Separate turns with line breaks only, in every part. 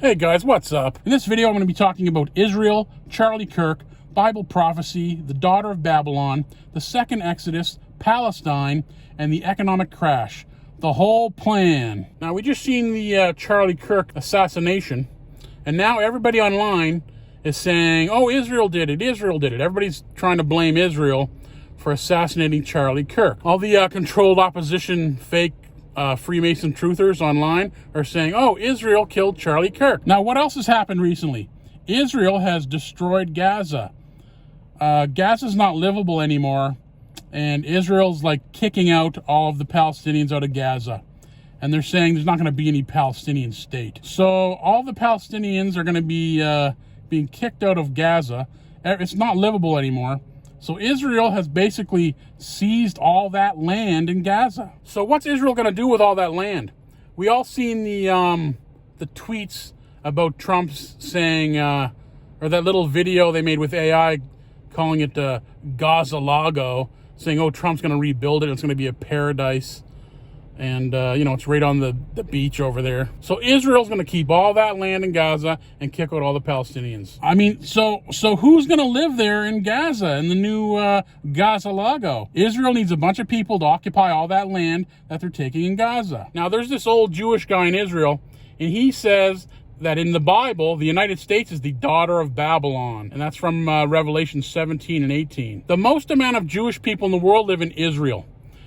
Hey guys, what's up? In this video, I'm going to be talking about Israel, Charlie Kirk, Bible prophecy, the daughter of Babylon, the second Exodus, Palestine, and the economic crash. The whole plan. Now, we just seen the Charlie Kirk assassination, and now everybody online is saying, oh, Israel did it, Israel did it. Everybody's trying to blame Israel for assassinating Charlie Kirk. All the controlled opposition fake Freemason truthers online are saying, oh, Israel killed Charlie Kirk. Now, what else has happened recently? Israel has destroyed Gaza. Gaza's not livable anymore, and Israel's like kicking out all of the Palestinians out of Gaza. And they're saying there's not going to be any Palestinian state. So all the Palestinians are going to be being kicked out of Gaza. It's not livable anymore. So Israel has basically seized all that land in Gaza. So what's Israel going to do with all that land? We all seen the tweets about Trump's saying, or that little video they made with AI calling it Gaza Lago, saying, oh, Trump's going to rebuild it. It's going to be a paradise. And, it's right on the beach over there. So Israel's going to keep all that land in Gaza and kick out all the Palestinians. I mean, so who's going to live there in Gaza, in the new Gaza Lago? Israel needs a bunch of people to occupy all that land that they're taking in Gaza. Now, there's this old Jewish guy in Israel, and he says that in the Bible, the United States is the daughter of Babylon. And that's from Revelation 17 and 18. The most amount of Jewish people in the world live in Israel.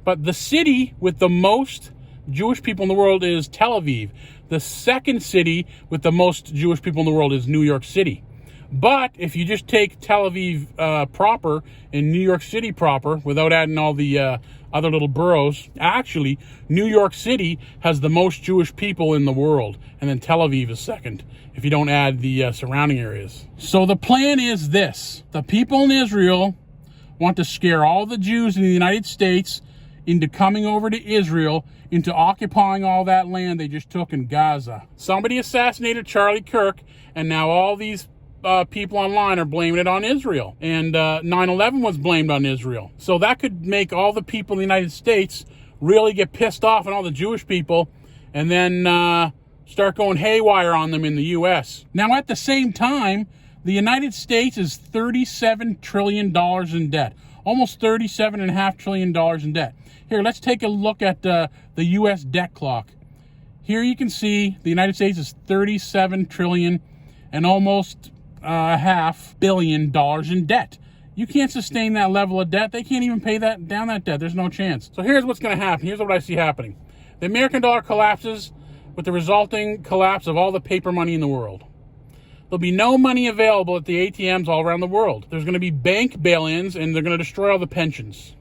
But the city with the most Jewish people in the world is Tel Aviv. The second city with the most Jewish people in the world is New York City. But if you just take Tel Aviv proper and New York City proper, without adding all the other little boroughs, actually, New York City has the most Jewish people in the world. And then Tel Aviv is second, if you don't add the surrounding areas. So the plan is this. The people in Israel want to scare all the Jews in the United States into coming over to Israel, into occupying all that land they just took in Gaza. Somebody assassinated Charlie Kirk, and now all these people online are blaming it on Israel. And 9/11 was blamed on Israel. So that could make all the people in the United States really get pissed off on all the Jewish people, and then start going haywire on them in the U.S. Now, at the same time, the United States is $37 trillion in debt. Almost $37.5 trillion in debt. Here, let's take a look at the U.S. debt clock. Here you can see the United States is $37 trillion and almost $500 million in debt. You can't sustain that level of debt. They can't even pay that debt. There's no chance. So here's what's going to happen. Here's what I see happening. The American dollar collapses with the resulting collapse of all the paper money in the world. There'll be no money available at the ATMs all around the world. There's going to be bank bail-ins, and they're going to destroy all the pensions.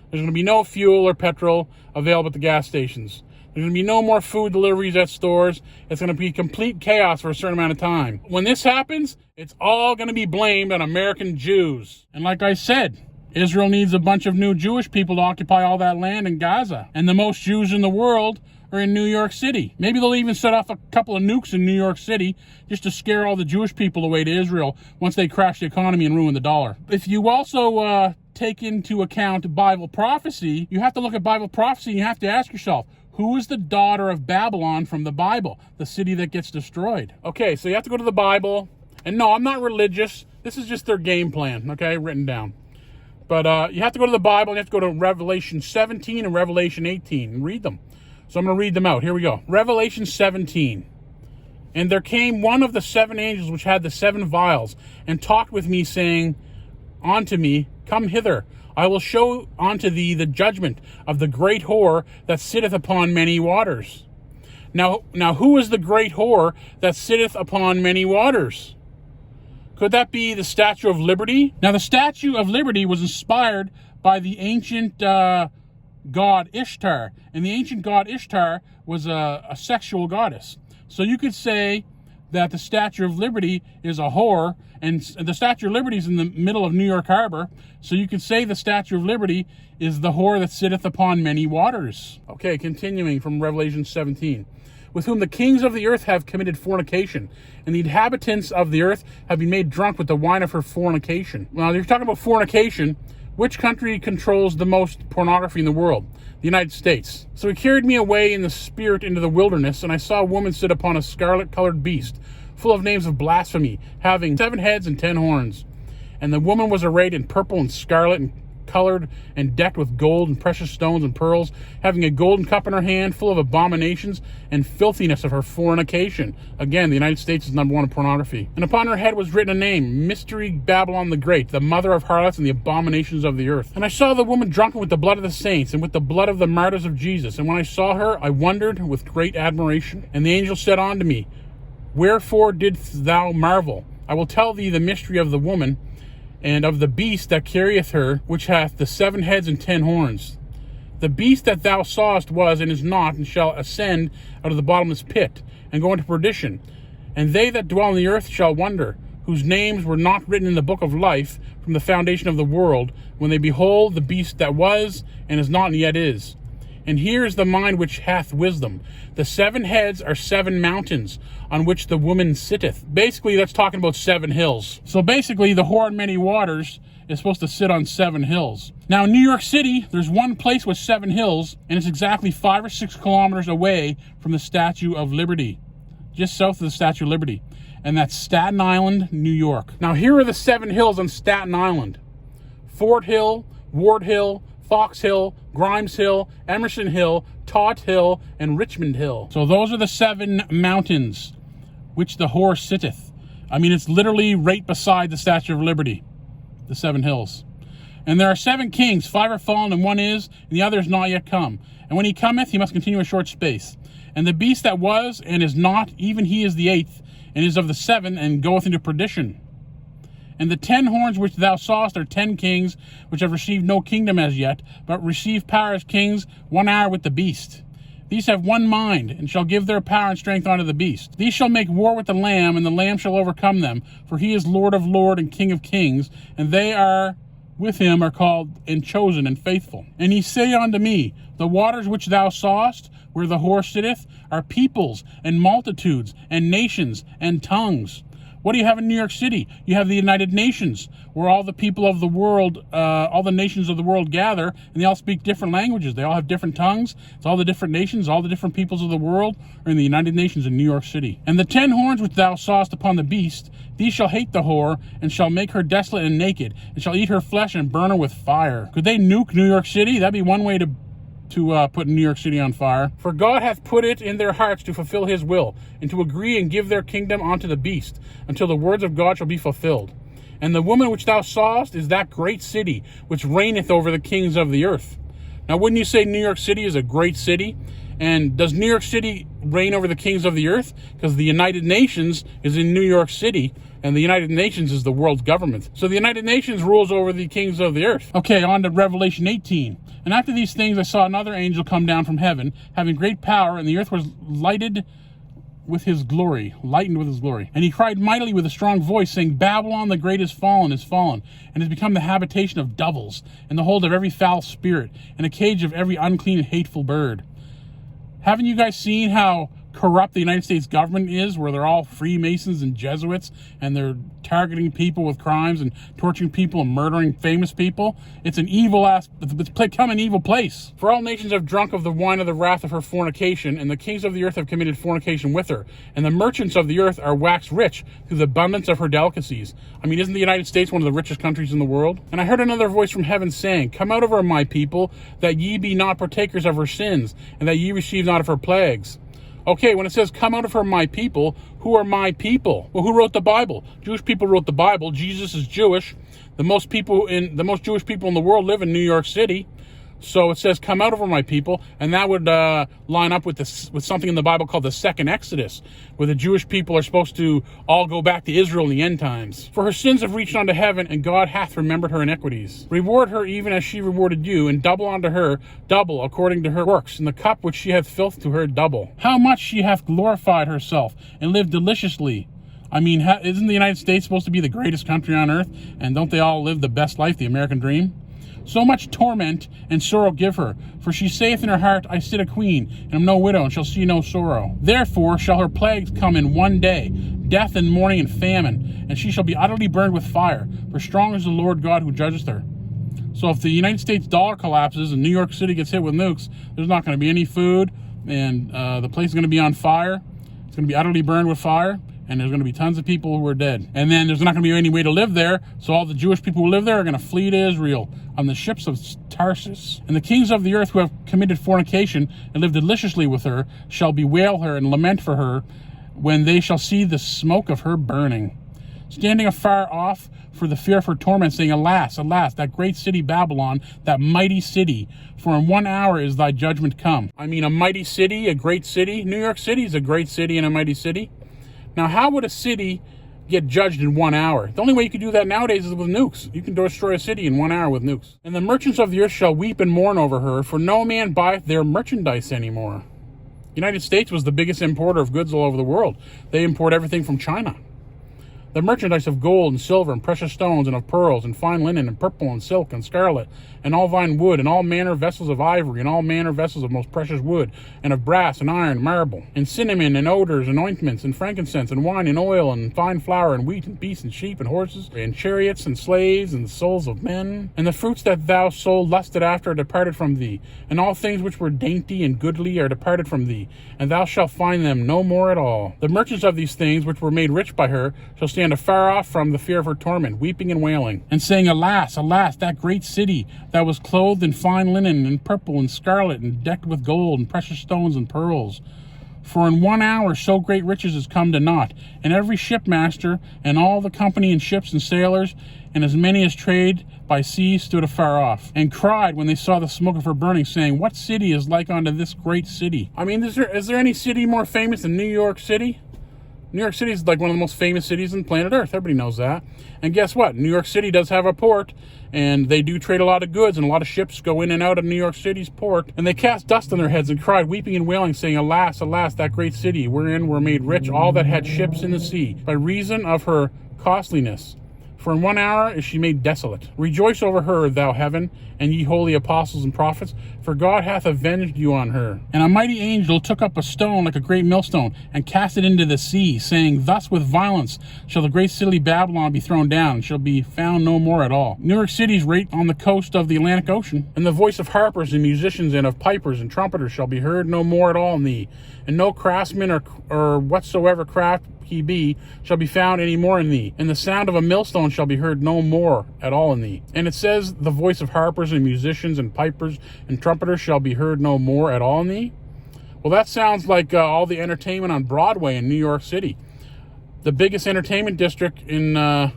There's going to be no fuel or petrol available at the gas stations. There's going to be no more food deliveries at stores. It's going to be complete chaos for a certain amount of time. When this happens, it's all going to be blamed on American Jews. And like I said, Israel needs a bunch of new Jewish people to occupy all that land in Gaza. And the most Jews in the world are in New York City. Maybe they'll even set off a couple of nukes in New York City just to scare all the Jewish people away to Israel once they crash the economy and ruin the dollar. If you also take into account Bible prophecy, you have to look at Bible prophecy and you have to ask yourself, who is the daughter of Babylon from the Bible, the city that gets destroyed? Okay, so you have to go to the Bible. And no, I'm not religious. This is just their game plan, okay, written down. But you have to go to the Bible and you have to go to Revelation 17 and Revelation 18 and read them. So I'm going to read them out. Here we go. Revelation 17. And there came one of the seven angels which had the seven vials, and talked with me, saying unto me, Come hither, I will show unto thee the judgment of the great whore that sitteth upon many waters. Now who is the great whore that sitteth upon many waters? Could that be the Statue of Liberty? Now the Statue of Liberty was inspired by the ancient god Ishtar, and the ancient god Ishtar was a sexual goddess. So you could say that the Statue of Liberty is a whore, and the Statue of Liberty is in the middle of New York Harbor, so you could say the Statue of Liberty is the whore that sitteth upon many waters. Okay, continuing from Revelation 17. With whom the kings of the earth have committed fornication, and the inhabitants of the earth have been made drunk with the wine of her fornication. Now, you're talking about fornication. Which country controls the most pornography in the world? The United States. So he carried me away in the spirit into the wilderness, and I saw a woman sit upon a scarlet-colored beast, full of names of blasphemy, having 7 heads and 10 horns. And the woman was arrayed in purple and scarlet and colored and decked with gold and precious stones and pearls, having a golden cup in her hand full of abominations and filthiness of her fornication. Again, the United States is number 1 in pornography. And upon her head was written a name, Mystery Babylon the Great, the mother of harlots and the abominations of the earth. And I saw the woman drunken with the blood of the saints and with the blood of the martyrs of Jesus. And when I saw her, I wondered with great admiration. And the angel said unto me, Wherefore didst thou marvel? I will tell thee the mystery of the woman, and of the beast that carrieth her, which hath the 7 heads and 10 horns. The beast that thou sawest was and is not, and shall ascend out of the bottomless pit, and go into perdition. And they that dwell on the earth shall wonder, whose names were not written in the book of life from the foundation of the world, when they behold the beast that was, and is not, and yet is. And here is the mind which hath wisdom. The 7 heads are 7 mountains, on which the woman sitteth. Basically, that's talking about 7 hills. So basically, the whore in many waters is supposed to sit on 7 hills. Now, in New York City, there's one place with 7 hills, and it's exactly 5 or 6 kilometers away from the Statue of Liberty, just south of the Statue of Liberty. And that's Staten Island, New York. Now, here are the 7 hills on Staten Island. Fort Hill, Ward Hill, Fox Hill, Grimes Hill, Emerson Hill, Todd Hill, and Richmond Hill. So those are the 7 mountains which the whore sitteth. I mean, it's literally right beside the Statue of Liberty, the 7 hills. And there are 7 kings, 5 are fallen, and 1 is, and the other is not yet come. And when he cometh, he must continue a short space. And the beast that was, and is not, even he is the 8th, and is of the 7, and goeth into perdition. And the 10 horns which thou sawest are 10 kings, which have received no kingdom as yet, but receive power as kings 1 hour with the beast. These have one mind, and shall give their power and strength unto the beast. These shall make war with the Lamb, and the Lamb shall overcome them, for he is Lord of lords and King of kings, and they are with him are called and chosen and faithful. And he say unto me, The waters which thou sawest, where the whore sitteth, are peoples, and multitudes, and nations, and tongues. What do you have in New York City? You have the United Nations, where all the people of the world, all the nations of the world gather, and they all speak different languages. They all have different tongues. It's all the different nations, all the different peoples of the world are in the United Nations in New York City. And the 10 horns which thou sawest upon the beast, these shall hate the whore, and shall make her desolate and naked, and shall eat her flesh and burn her with fire. Could they nuke New York City? That'd be one way to put New York City on fire. For God hath put it in their hearts to fulfill his will, and to agree and give their kingdom unto the beast, until the words of God shall be fulfilled. And the woman which thou sawest is that great city, which reigneth over the kings of the earth. Now, wouldn't you say New York City is a great city? And does New York City reign over the kings of the earth? Because the United Nations is in New York City, and the United Nations is the world government. So the United Nations rules over the kings of the earth. Okay, on to Revelation 18. And after these things I saw another angel come down from heaven, having great power, and the earth was lightened with his glory. And he cried mightily with a strong voice, saying, Babylon the great is fallen, and has become the habitation of devils, and the hold of every foul spirit, and a cage of every unclean and hateful bird. Haven't you guys seen how corrupt the United States government is, where they're all Freemasons and Jesuits, and they're targeting people with crimes and torturing people and murdering famous people? It's an evil it's become an evil place. For all nations have drunk of the wine of the wrath of her fornication, and the kings of the earth have committed fornication with her, and the merchants of the earth are waxed rich through the abundance of her delicacies. I mean, isn't the United States one of the richest countries in the world? And I heard another voice from heaven saying, Come out of her, my people, that ye be not partakers of her sins, and that ye receive not of her plagues. Okay, when it says, come out of her, my people, who are my people? Well, who wrote the Bible? Jewish people wrote the Bible. Jesus is Jewish. The most Jewish people in the world live in New York City. So it says, come out of her, my people. And that would line up with something in the Bible called the second Exodus, where the Jewish people are supposed to all go back to Israel in the end times. For her sins have reached unto heaven, and God hath remembered her iniquities. Reward her even as she rewarded you, and double unto her, double according to her works. And the cup which she hath filled to her, double. How much she hath glorified herself, and lived deliciously. I mean, isn't the United States supposed to be the greatest country on earth? And don't they all live the best life, the American dream? So much torment and sorrow give her, for she saith in her heart, I sit a queen, and am no widow, and shall see no sorrow. Therefore shall her plagues come in one day, death and mourning and famine, and she shall be utterly burned with fire, for strong is the Lord God who judgeth her. So if the United States dollar collapses and New York City gets hit with nukes, there's not going to be any food, and the place is going to be on fire. It's going to be utterly burned with fire, and there's going to be tons of people who are dead. And then there's not going to be any way to live there, so all the Jewish people who live there are going to flee to Israel on the ships of Tarsus. And the kings of the earth who have committed fornication and lived deliciously with her shall bewail her and lament for her when they shall see the smoke of her burning, standing afar off for the fear of her torment, saying, Alas, alas, that great city Babylon, that mighty city, for in 1 hour is thy judgment come. I mean, a mighty city, a great city. New York City is a great city and a mighty city. Now, how would a city get judged in 1 hour? The only way you can do that nowadays is with nukes. You can destroy a city in 1 hour with nukes. And the merchants of the earth shall weep and mourn over her, for no man buyeth their merchandise anymore. The United States was the biggest importer of goods all over the world. They import everything from China. The merchandise of gold and silver and precious stones and of pearls and fine linen and purple and silk and scarlet and all fine wood and all manner vessels of ivory and all manner vessels of most precious wood and of brass and iron and marble and cinnamon and odors and ointments and frankincense and wine and oil and fine flour and wheat and beasts and sheep and horses and chariots and slaves and the souls of men. And the fruits that thou so lusted after are departed from thee, and all things which were dainty and goodly are departed from thee, and thou shalt find them no more at all. The merchants of these things which were made rich by her shall stand afar off from the fear of her torment, weeping and wailing, and saying, Alas, alas, that great city that was clothed in fine linen and purple and scarlet and decked with gold and precious stones and pearls. For in 1 hour so great riches is come to naught, and every shipmaster and all the company and ships and sailors and as many as trade by sea stood afar off, and cried when they saw the smoke of her burning, saying, What city is like unto this great city? I mean, is there any city more famous than New York City? New York City is like one of the most famous cities on planet Earth. Everybody knows that. And guess what? New York City does have a port, and they do trade a lot of goods, and a lot of ships go in and out of New York City's port. And they cast dust on their heads and cried, weeping and wailing, saying, Alas, alas, that great city, wherein were made rich all that had ships in the sea, by reason of her costliness. For in 1 hour is she made desolate. Rejoice over her, thou heaven, and ye holy apostles and prophets, for God hath avenged you on her. And a mighty angel took up a stone like a great millstone, and cast it into the sea, saying, Thus with violence shall the great city Babylon be thrown down, and shall be found no more at all. New York City is right on the coast of the Atlantic Ocean. And the voice of harpers and musicians and of pipers and trumpeters shall be heard no more at all in thee. And no craftsman or whatsoever craft he be, shall be found any more in thee. And the sound of a millstone shall be heard no more at all in thee. And it says, the voice of harpers and musicians and pipers and trumpeters shall be heard no more at all in thee. Well, that sounds like all the entertainment on Broadway in New York City. The biggest entertainment district in the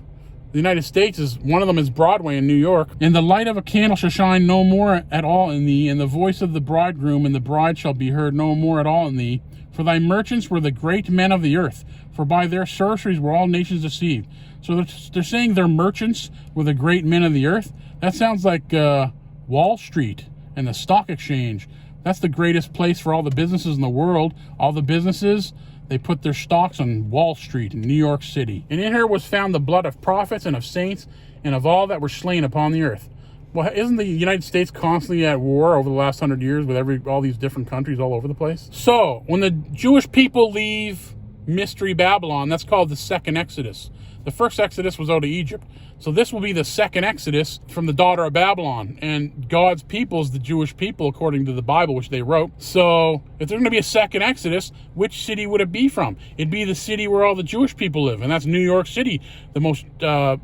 United States is, one of them is Broadway in New York. And the light of a candle shall shine no more at all in thee, and the voice of the bridegroom and the bride shall be heard no more at all in thee. For thy merchants were the great men of the earth, for by their sorceries were all nations deceived. So they're saying their merchants were the great men of the earth? That sounds like Wall Street and the stock exchange. That's the greatest place for all the businesses in the world. All the businesses, they put their stocks on Wall Street in New York City. And in her was found the blood of prophets and of saints and of all that were slain upon the earth. Well, isn't the United States constantly at war over the last 100 years with all these different countries all over the place? So, when the Jewish people leave Mystery Babylon, that's called the second Exodus. The first Exodus was out of Egypt. So this will be the second Exodus from the daughter of Babylon. And God's people is the Jewish people, according to the Bible, which they wrote. So if there's going to be a second Exodus, which city would it be from? It'd be the city where all the Jewish people live. And that's New York City, the most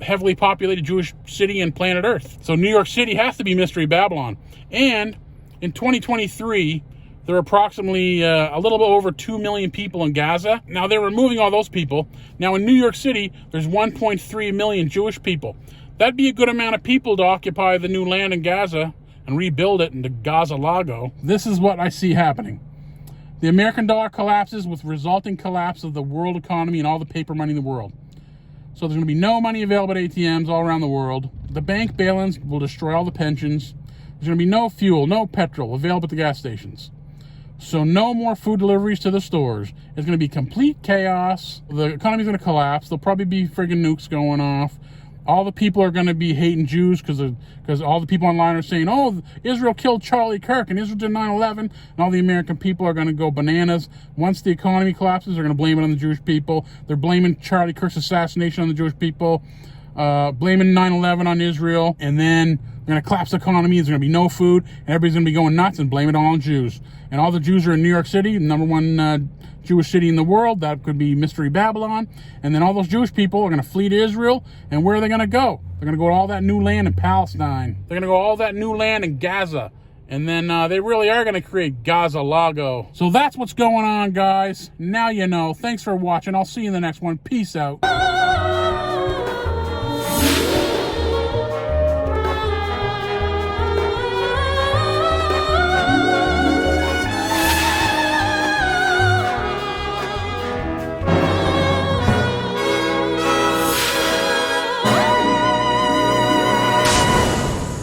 heavily populated Jewish city on planet Earth. So New York City has to be Mystery Babylon. And in 2023, there are approximately a little bit over 2 million people in Gaza. Now, they're removing all those people. Now, in New York City, there's 1.3 million Jewish people. That'd be a good amount of people to occupy the new land in Gaza and rebuild it into Gaza Lago. This is what I see happening. The American dollar collapses with resulting collapse of the world economy and all the paper money in the world. So there's going to be no money available at ATMs all around the world. The bank bail-ins will destroy all the pensions. There's going to be no fuel, no petrol available at the gas stations. So no more food deliveries to the stores. It's going to be complete chaos. The economy's going to collapse. There'll probably be friggin' nukes going off. All the people are going to be hating Jews because all the people online are saying, oh, Israel killed Charlie Kirk and Israel did 9/11. And all the American people are going to go bananas. Once the economy collapses, they're going to blame it on the Jewish people. They're blaming Charlie Kirk's assassination on the Jewish people. blaming 9/11 on Israel, and then they're going to collapse the economy. There's going to be no food, and everybody's going to be going nuts and blame it all on Jews. And all the Jews are in New York City, number one Jewish city in the world. That could be Mystery Babylon. And then all those Jewish people are going to flee to Israel. And where are they going to go? They're going to go to all that new land in Palestine. They're going to go all that new land in Gaza. And then they really are going to create Gaza Lago. So that's what's going on, guys. Now you know. Thanks for watching. I'll see you in the next one. Peace out.